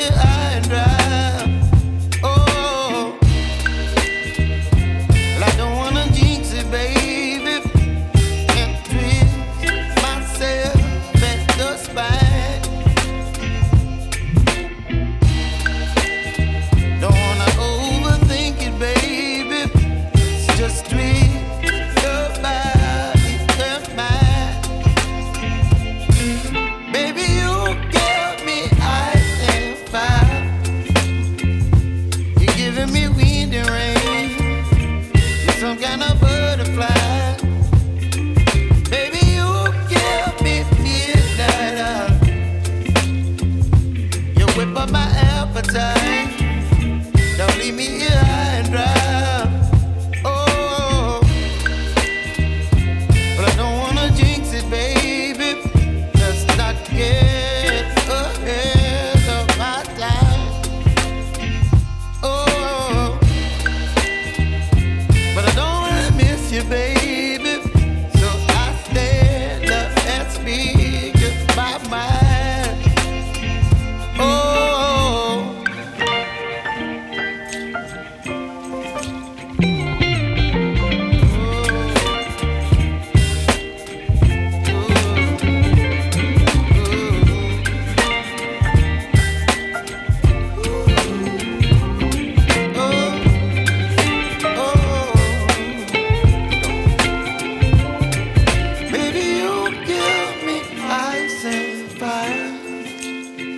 high and dry. Oh, well, I don't wanna jinx it, baby, and twist myself at the spine. Don't wanna overthink it, baby. It's just twist your body and mine. Baby, you give me ice and fire. You're giving me wind and rain. You're some kind of butterfly. Baby, you give me midnight. You whip up my appetite.